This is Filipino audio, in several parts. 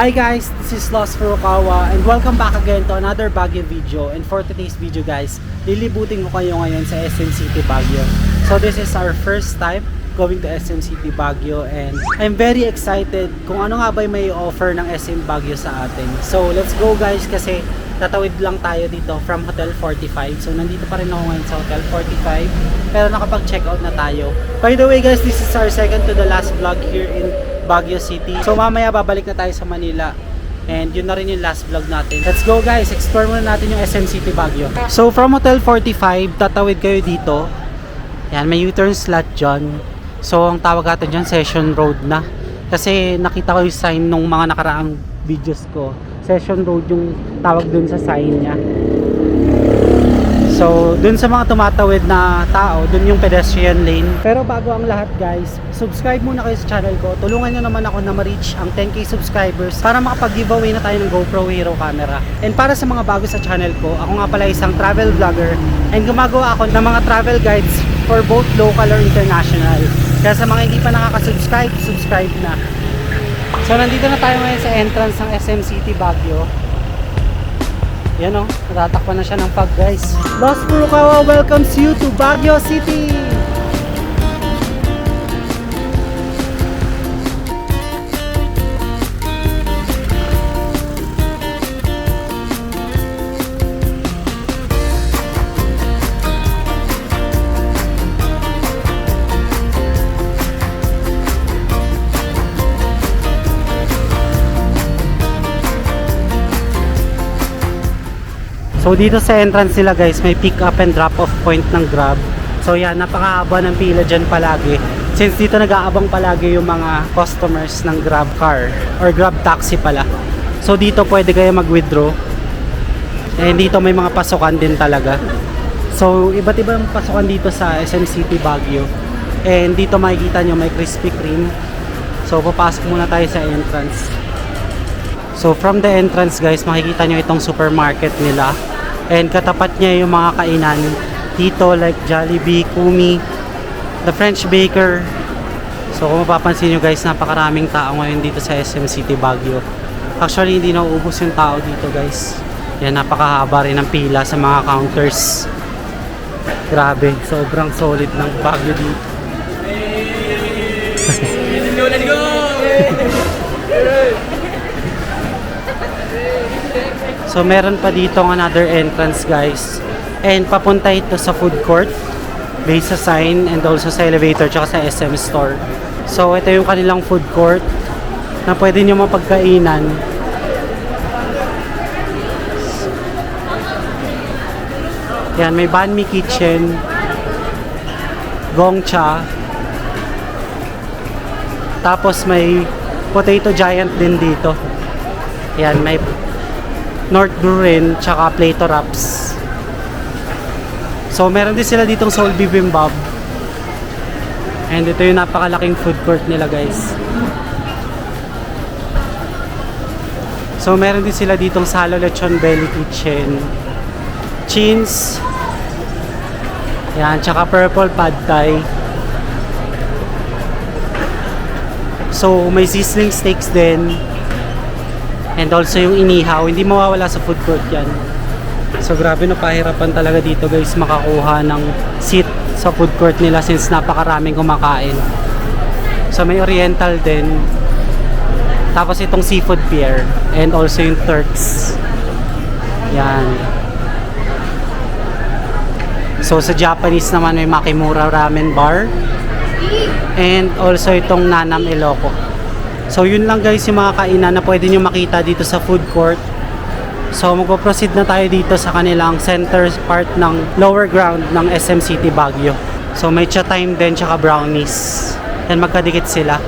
Hi guys, this is Lost Furukawa and welcome back again to another Baguio video. And for today's video guys, lilibutin ko kayo ngayon sa SM City Baguio. So this is our first time going to SM City Baguio and I'm very excited kung ano nga ba yung may offer ng SM Baguio sa atin. So let's go guys kasi tatawid lang tayo dito from Hotel 45. So nandito pa rin ako ngayon sa Hotel 45 pero nakapag-check out na tayo. By the way guys, this is our second to the last vlog here in Baguio City. So mamaya babalik na tayo sa Manila. And yun na rin yung last vlog natin. Let's go guys, explore muna natin yung SM City Baguio. So from Hotel 45, tatawid kayo dito. Yan, may U-turn slot dyan. So ang tawag natin dyan, Session Road na. Kasi nakita ko yung sign nung mga nakaraang videos ko. Session Road yung tawag dun sa sign niya. So, dun sa mga tumatawid na tao, dun yung pedestrian lane. Pero bago ang lahat guys, subscribe muna kayo sa channel ko. Tulungan nyo naman ako na ma-reach ang 10k subscribers para makapag-giveaway na tayo ng GoPro Hero camera. And para sa mga bago sa channel ko, ako nga pala isang travel vlogger and gumagawa ako ng mga travel guides for both local or international. Kaya sa mga hindi pa nakaka-subscribe, subscribe na. So, nandito na tayo ngayon sa entrance ng SM City Baguio. Yan o, natatakpan na siya ng fog guys. Lost Furukawa welcomes you to Baguio City! So dito sa entrance nila guys, may pick up and drop off point ng Grab. So yan, napakahaba ng pila dyan palagi. Since dito nag-aabang palagi yung mga customers ng Grab car or Grab taxi pala. So dito pwede kayo mag-withdraw. And dito may mga pasukan din talaga. So iba't ibang pasukan dito sa SM City Baguio. And dito makikita nyo may Krispy Kreme. So papasok muna tayo sa entrance. So from the entrance guys, makikita nyo itong supermarket nila. And katapat niya yung mga kainan dito like Jollibee, Kumi, The French Baker. So kung mapapansin nyo guys, napakaraming tao ngayon dito sa SM City Baguio. Actually hindi nauubos yung tao dito guys. Yan, napakahaba rin ng pila sa mga counters. Grabe, sobrang solid ng Baguio dito. Let's go! So meron pa dito another entrance guys. And papunta ito sa food court based sa sign and also sa elevator tsaka sa SM store. So ito yung kanilang food court na pwede nyo mapagkainan. Yan, may banh mi kitchen, Gongcha, tapos may potato giant din dito. Yan, may North Brew rin, tsaka Plato Wraps. So meron din sila ditong Soul Bibimbap. And ito yung napakalaking food court nila guys. So meron din sila ditong Salo Lechon Belly Kitchen, Chins, yan, tsaka Purple Pad Thai. So may sizzling steaks din. And also yung inihaw, hindi mawawala sa food court yan. So grabe, no, pahirapan talaga dito guys makakuha ng seat sa food court nila since napakaraming kumakain. So may oriental din. Tapos itong seafood pier. And also yung Turks. Yan. So sa Japanese naman may Makimura Ramen Bar. And also itong Nanam Ilocos. So yun lang guys yung mga kainan na pwede nyo makita dito sa food court. So magpo-proceed na tayo dito sa kanilang center part ng lower ground ng SM City Baguio. So may cha time din tsaka brownies. Yan, magkadikit sila.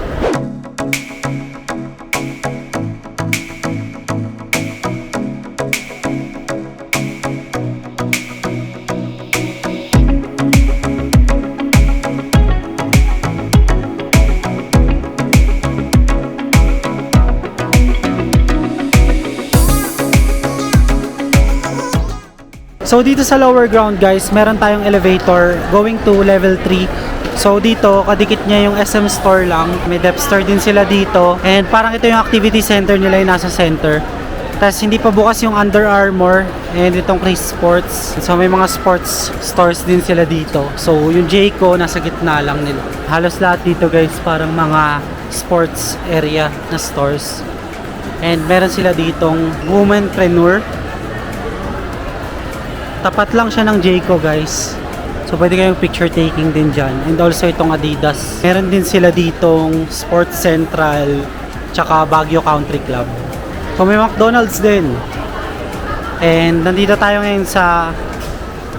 So dito sa lower ground guys, meron tayong elevator going to level 3 So dito, kadikit niya yung SM store lang. May depth store din sila dito. And parang ito yung activity center nila yung nasa center. Tapos hindi pa bukas yung Under Armour and itong Chris Sports. So may mga sports stores din sila dito. So yung Jayco nasa gitna lang nila. Halos lahat dito guys parang mga sports area na stores. And meron sila ditong Womanpreneur. Tapat lang siya ng Jayco guys. So pwede kayong picture taking din dyan. And also itong Adidas. Meron din sila ditong Sports Central tsaka Baguio Country Club. So may McDonald's din. And nandito tayo ngayon sa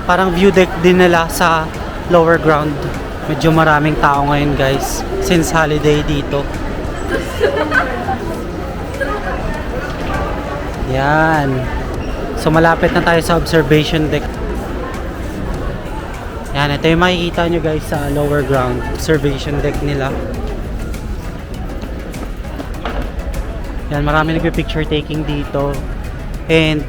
parang view deck din nila sa lower ground. Medyo maraming tao ngayon guys. Since holiday dito. Yan. So malapit na tayo sa observation deck. Yan, ito yung makikita nyo guys sa lower ground. Observation deck nila. Yan, marami nagpe-picture taking dito. And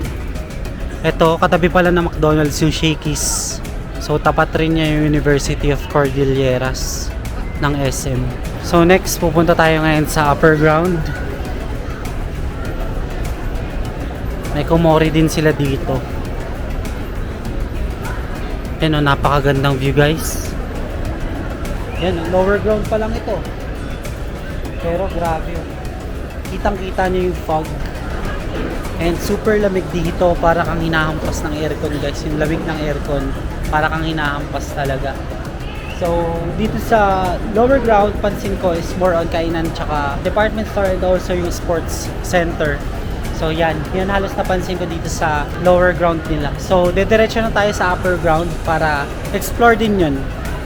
ito, katabi pala ng McDonald's yung Shakey's. So tapat rin niya yung University of Cordilleras ng SM. So next, pupunta tayo ngayon sa upper ground. May kumori din sila dito. Yan o, napakagandang view guys. Yan, lower ground pa lang ito. Pero grabe o. Kitang kita nyo yung fog. And super lamig dito, para kang hinahampas ng aircon guys. Yung lamig ng aircon, para kang hinahampas talaga. So dito sa lower ground, pansin ko is more on kainan tsaka department store and also yung sports center. So yan halos napansin ko dito sa lower ground nila. So dediretso na tayo sa upper ground para explore din yun.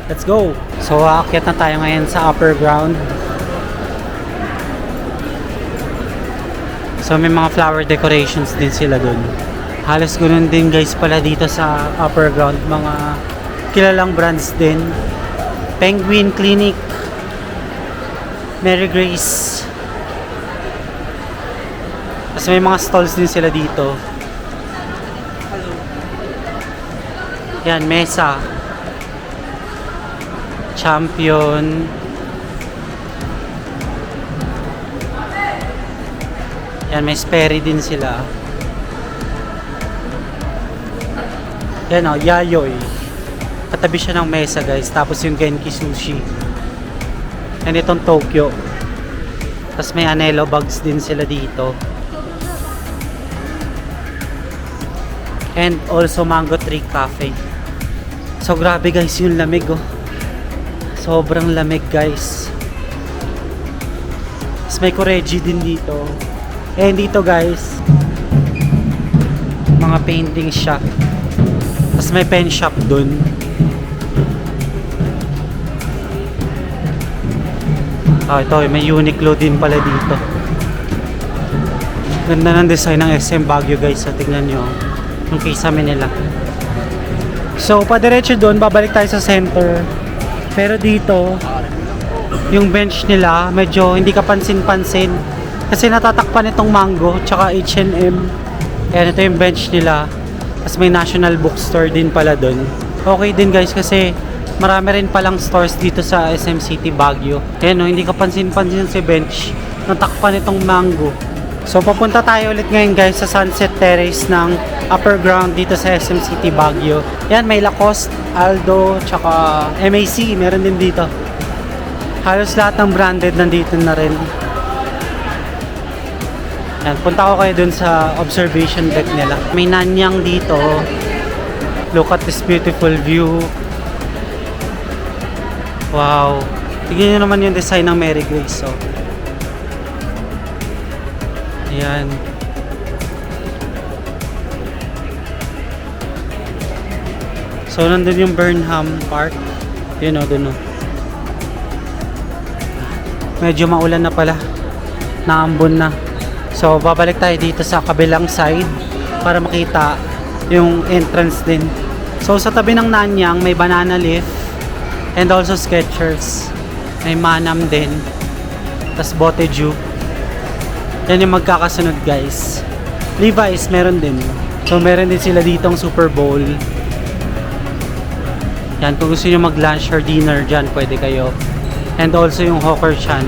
Let's go! So aakyat na tayo ngayon sa upper ground. So may mga flower decorations din sila dun. Halos ganun din guys pala dito sa upper ground. Mga kilalang brands din. Penguin Clinic, Mary Grace. Tapos may mga stalls din sila dito. Yan, Mesa, Champion. Yan, may Sperry din sila. Yan o, Yayoy. Katabi siya ng Mesa guys. Tapos yung Genki Sushi. Yan itong Tokyo. Tapos may Anelo bags din sila dito. And also Mango Tree Cafe. So grabe guys yung lamig oh. Sobrang lamig guys. Tapos may Kureji din dito. And dito guys, mga painting siya. Tapos may pen shop dun. Oh, ito may Uniqlo din pala dito. Ganda ng design ng SM Baguio guys. So tingnan nyo yung kisame nila. So padiretso doon, babalik tayo sa center. Pero dito yung bench nila medyo hindi ka pansin-pansin kasi natatakpan itong Mango tsaka H&M. Ayan, ito yung bench nila. Tapos may National Bookstore din pala doon. Okay din guys kasi marami rin palang stores dito sa SM City Baguio. Ayan, hindi ka pansin-pansin si bench, natakpan itong Mango. So papunta tayo ulit ngayon guys sa Sunset Terrace ng upper ground dito sa SM City Baguio. Yan, may Lacoste, Aldo, tsaka MAC, meron din dito. Halos lahat ng branded nandito na rin. Yan, punta ko kayo dun sa observation deck nila. May Nanyang dito. Look at this beautiful view. Wow. Tignan nyo naman yung design ng Mary Grace. So. Ayan. So nandun yung Burnham Park. Yun o, dun o. Medyo maulan na pala. Naambon na. So babalik tayo dito sa kabilang side para makita yung entrance din. So sa tabi ng Nanyang may Banana Leaf and also Skechers. May Manam din. Tas Boteju. Yan yung magkakasunod guys. Levi's meron din. So meron din sila ditong Super Bowl. Yan, kung gusto nyo mag-lunch or dinner dyan, pwede kayo. And also yung Hawker Chan.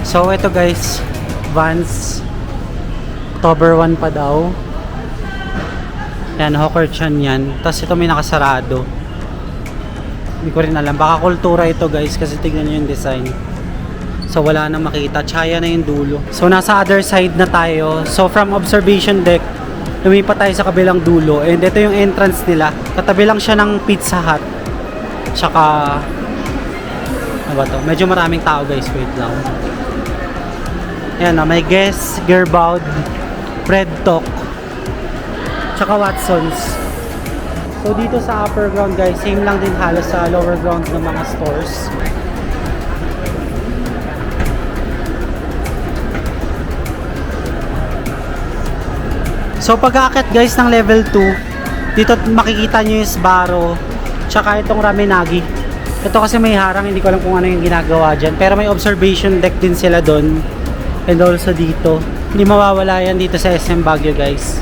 So, ito guys, Vans. October 1 pa daw. Yan, Hawker Chan yan. Tapos ito may nakasarado. Hindi ko rin alam. Baka kultura ito guys, kasi tignan nyo yung design. So, wala na makita. Tsaya na yung dulo. So, nasa other side na tayo. So, from observation deck, lumipat tayo sa kabilang dulo. And ito yung entrance nila. Katabi lang siya ng Pizza Hut. Tsaka, ano ba to? Medyo maraming tao guys. Wait lang. Ayan na, may Guess, Gerbaud, Fred Talk, tsaka Watsons. So dito sa upper ground guys, same lang din halos sa lower ground ng mga stores. So pag-aakyat guys ng level 2, dito makikita nyo yung Sbarro, tsaka itong Ramenagi. Ito kasi may harang, hindi ko alam kung ano yung ginagawa dyan. Pero may observation deck din sila doon. And also dito, hindi mawawala yan dito sa SM Baguio guys.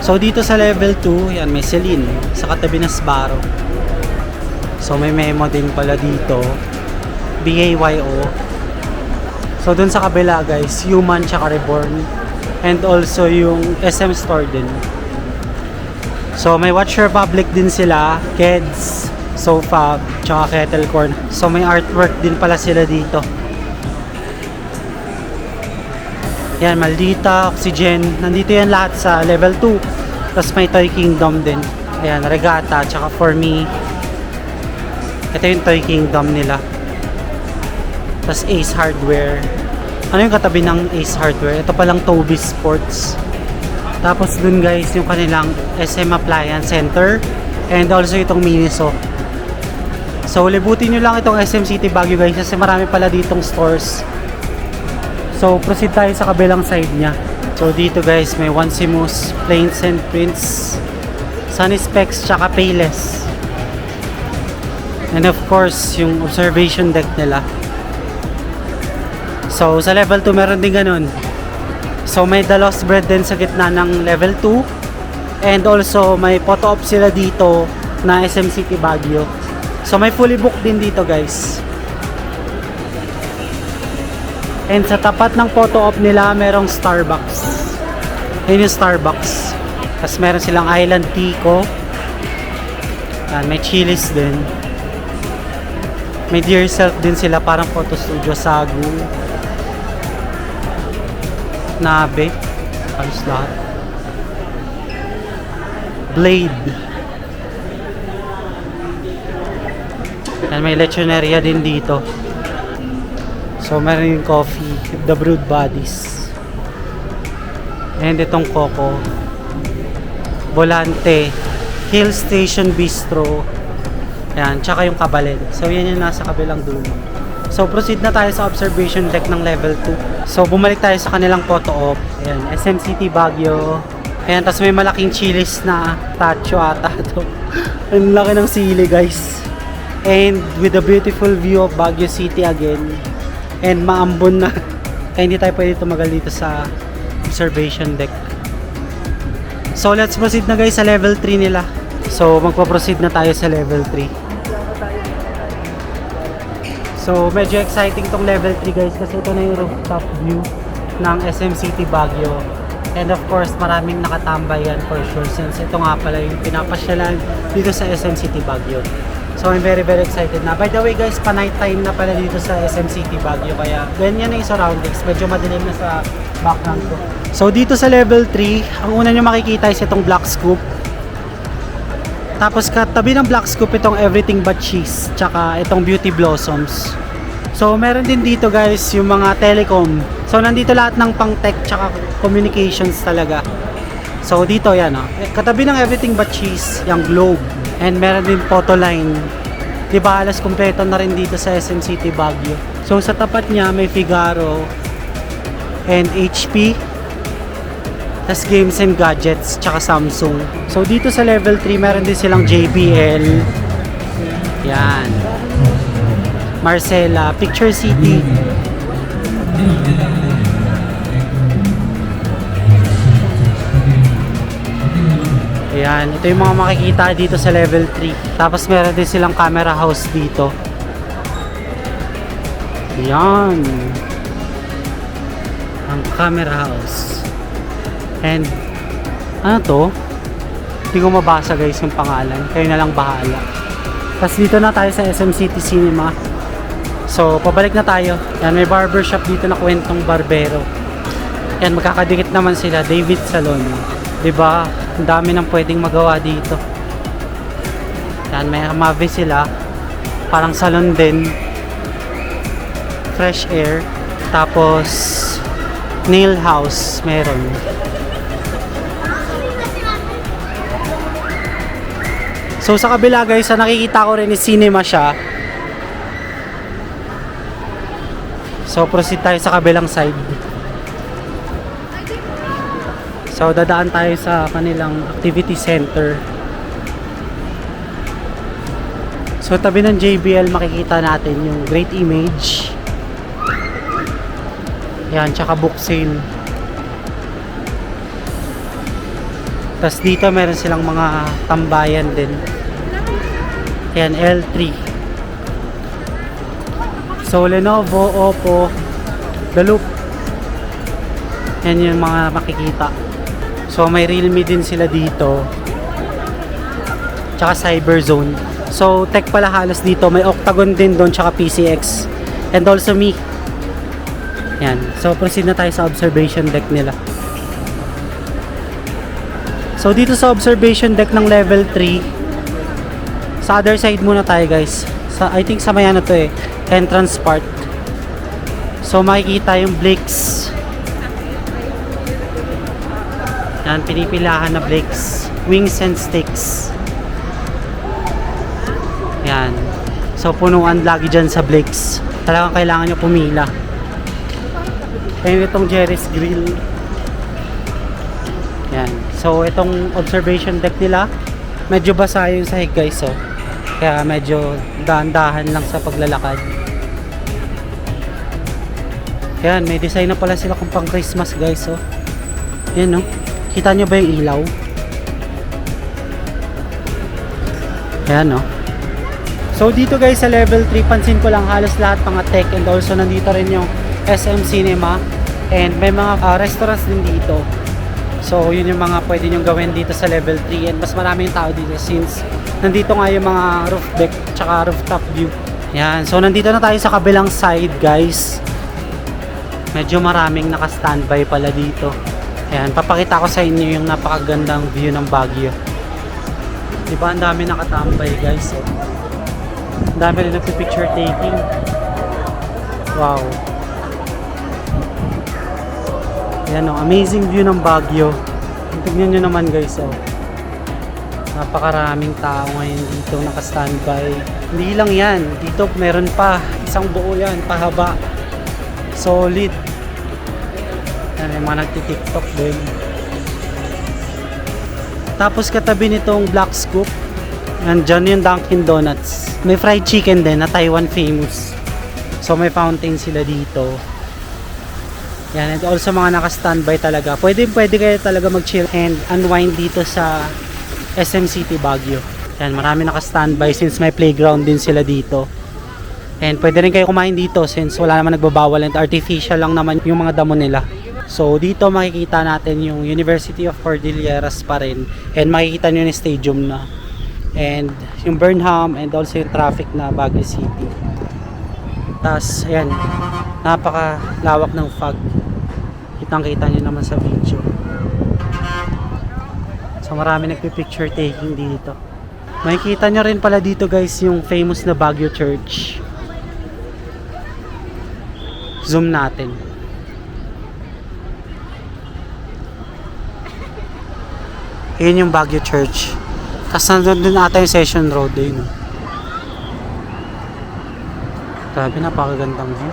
So dito sa level 2, yan may Celine sa katabi ng Sbarro. So may memo din pala dito, BAYO. So dun sa kabila guys, Human tsaka Reborn. And also yung SM Store din. So may Watch Republic din sila, Keds, Sofa, tsaka Kettle Corn. So may artwork din pala sila dito. Yan, Maldita, Oxygen. Nandito yan lahat sa level 2. Tapos may Toy Kingdom din. Ayan, Regatta, tsaka For Me. Ito yung Toy Kingdom nila. Tapos Ace Hardware. Ano yung katabi ng Ace Hardware? Ito palang Toby Sports. Tapos dun guys, yung kanilang SM Appliance Center. And also itong Miniso. So, libutin nyo lang itong SM City Baguio guys kasi marami pala ditong stores. So, proceed tayo sa kabilang side niya. So, dito guys, may Onesimus, Plains and Prints, Sunny Specs, tsaka Payless. And of course, yung observation deck nila. So, sa level 2 meron din ganun. So, may The Lost Bread din sa gitna ng level 2. And also, may photo op sila dito na SM City Baguio. So may fully booked din dito guys. And sa tapat ng photo op nila merong Starbucks. Ayun yung Starbucks. Tapos meron silang Island Tico. Yan, may Chili's din. May Dear Self din sila, parang photo studio. Sagu, Nabe, halos lahat. Blade. And may lechoneria din dito. So meron yung coffee, The Brood Bodies. And itong Coco, Volante, Hill Station Bistro. Ayan, tsaka yung Kabalen. So yan yung nasa kabilang dulo. So proceed na tayo sa observation deck ng level 2. So bumalik tayo sa kanilang photo op. Ayan, SM City Baguio. Ayan, tapos may malaking Chili's na tacho ata to. Ang laki ng sili guys. And with a beautiful view of Baguio City again. And maambon na. Kaya hindi tayo pwede tumagal dito sa observation deck. So let's proceed na guys sa level 3 nila. So magpo-proceed na tayo sa level 3. So medyo exciting tong level 3 guys kasi ito na yung rooftop view ng SM City Baguio. And of course maraming nakatambay yan for sure since ito nga pala yung pinapasyalan dito sa SM City Baguio. So I'm very excited na. By the way guys, pa-night time na pala dito sa SM City Baguio. Kaya ganyan na yung surroundings. Medyo madilim na sa background ko. So dito sa level 3, ang una nyo makikita is itong Black Scoop. Tapos katabi ng Black Scoop itong Everything But Cheese. Tsaka itong Beauty Blossoms. So meron din dito guys yung mga telecom. So nandito lahat ng pang tech tsaka communications talaga. So dito yan katabi ng Everything But Cheese, yung Globe. And meron din photo line. Diba alas kompleto na rin dito sa SM City Baguio. So sa tapat niya may Figaro and HP. Tas Games and Gadgets tsaka Samsung. So dito sa level 3 meron din silang JBL. Yan. Marcella, Picture City. Yan, ito yung mga makikita dito sa level 3. Tapos meron din silang camera house dito. Yan. Ang camera house. And, ano to? Hindi ko mabasa guys yung pangalan. Kayo na lang bahala. Tapos dito na tayo sa SM City Cinema. So, pabalik na tayo. Yan, may barbershop dito na Kwentong Barbero. Yan, magkakadikit naman sila. David Salon. Diba? Ang dami nang pwedeng magawa dito. Yan, may Mave sila. Parang salon din. Fresh air. Tapos, nail house meron. So sa kabila guys, nakikita ko rin is cinema siya. So proceed tayo sa kabilang side. So dadaan tayo sa kanilang activity center. So tabi ng JBL makikita natin yung Great Image. Yan, tsaka book sale. Tapos dito meron silang mga tambayan din. Yan, L3. So Lenovo, Oppo, The Loop. Yan yung mga makikita. So may Realme din sila dito. Tsaka Cyberzone. So tech pala halos dito. May Octagon din doon, tsaka PCX. And also Mi. Yan. So proceed na tayo sa observation deck nila. So dito sa observation deck ng level 3, sa other side muna tayo guys. I think sa may ano to eh, entrance part. So makikita yung Blix. Yan, pinipilahan na Blix. Wings and Sticks. Yan. So punuan lagi dyan sa Blix. Talagang kailangan nyo pumila. Ayun itong Jerry's Grill. Yan. So itong observation deck nila, medyo basa yung sahig guys, oh. Kaya medyo dahan-dahan lang sa paglalakad. Yan, may design na pala sila kung pang Christmas guys, oh. Yan, oh. Kita nyo ba yung ilaw? Yan, oh. So dito guys sa level 3, pansin ko lang halos lahat mga tech, and also nandito rin yung SM Cinema, and may mga restaurants din dito. So yun yung mga pwede nyong gawin dito sa level 3, and mas maraming tao dito since nandito nga yung mga roof deck tsaka rooftop view. Yan, so nandito na tayo sa kabilang side guys. Medyo maraming naka-standby pala dito. Yan, papakita ko sa inyo yung napakagandang view ng Baguio. Diba ang dami nakatambay guys, oh. Ang dami rin nagpi-picture taking. Wow. Yan, oh, amazing view ng Baguio. Tignan nyo naman guys, oh. Napakaraming tao ngayon dito naka-standby. Hindi lang yan, dito meron pa isang buo yan, pahaba. Solid. Yan, may mga nagti-tiktok din. Tapos katabi nitong Black Scoop, nandyan yung Dunkin Donuts. May fried chicken din na Taiwan famous. So may fountain sila dito. Yan, and also mga naka-standby talaga. Pwede kayo talaga mag-chill and unwind dito sa SM City Baguio. Yan, marami naka-standby since may playground din sila dito. And pwede rin kayo kumain dito since wala naman nagbabawal and artificial lang naman yung mga damo nila. So dito makikita natin yung University of Cordilleras pa rin, and makikita nyo yung stadium na, and yung Burnham, and also yung traffic na Baguio City. Tapos ayan, napakalawak ng fog. Kitang-kita nyo naman sa video. So marami nagpi-picture taking dito. Makikita nyo rin pala dito guys yung famous na Baguio Church. Zoom natin. Yun yung Baguio Church. Tapos nandun din ata yung Session Road. Yun. Grabe, napakagandang view.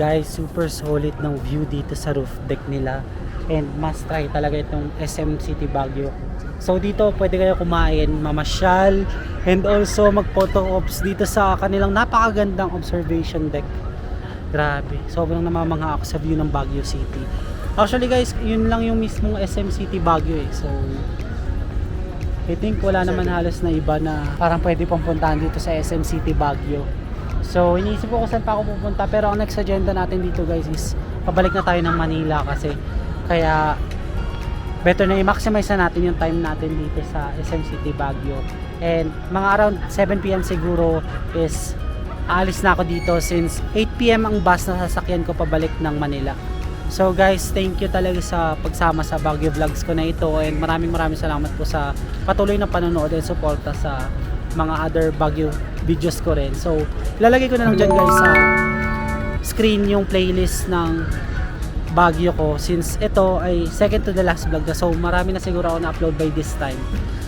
guys, super solid ng view dito sa roof deck nila. And must try talaga itong SM City Baguio. So dito pwede kayo kumain, mamasyal, and also mag photo ops dito sa kanilang napakagandang observation deck. Grabe, sobrang namamangha ako sa view ng Baguio City. Actually guys, yun lang yung mismong SM City Baguio eh. So I think wala naman halos na iba na parang pwede pang puntahan dito sa SM City Baguio. So iniisip ko kung saan pa ako pupunta, pero ang next agenda natin dito guys is pabalik na tayo ng Manila kasi kaya better na i-maximize na natin yung time natin dito sa SM City Baguio. And mga around 7 PM siguro is aalis na ako dito since 8 PM ang bus na sasakyan ko pabalik ng Manila. So guys, thank you talaga sa pagsama sa Baguio vlogs ko na ito, and maraming salamat po sa patuloy na panonood and suporta sa mga other Baguio videos ko rin. So ilalagay ko na lang dyan guys sa screen yung playlist ng Baguio ko, since ito ay second to the last vlog na, so marami na siguro ako na-upload by this time.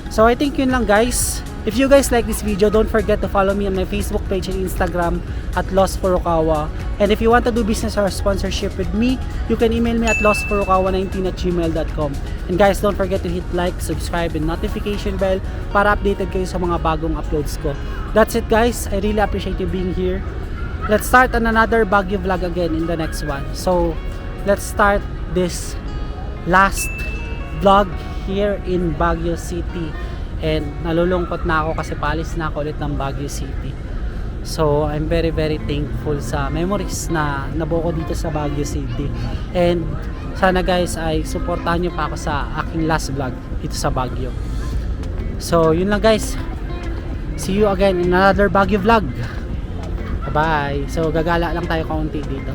So I think yun lang guys. If you guys like this video, don't forget to follow me on my Facebook page and Instagram at Lost Furukawa. And if you want to do business or sponsorship with me, you can email me at lostfurukawa19@gmail.com. And guys, don't forget to hit like, subscribe, and notification bell para updated kayo sa mga bagong uploads ko. That's it guys. I really appreciate you being here. Let's start on another Baguio vlog again in the next one. So let's start this last vlog here in Baguio City. And nalulungkot na ako kasi paalis na ako ulit ng Baguio City. So I'm very thankful sa memories na nabuo ko dito sa Baguio City. And sana guys ay suportahan nyo pa ako sa aking last vlog dito sa Baguio. So yun lang guys. See you again in another Baguio vlog. Bye bye. So gagala lang tayo kaunti dito.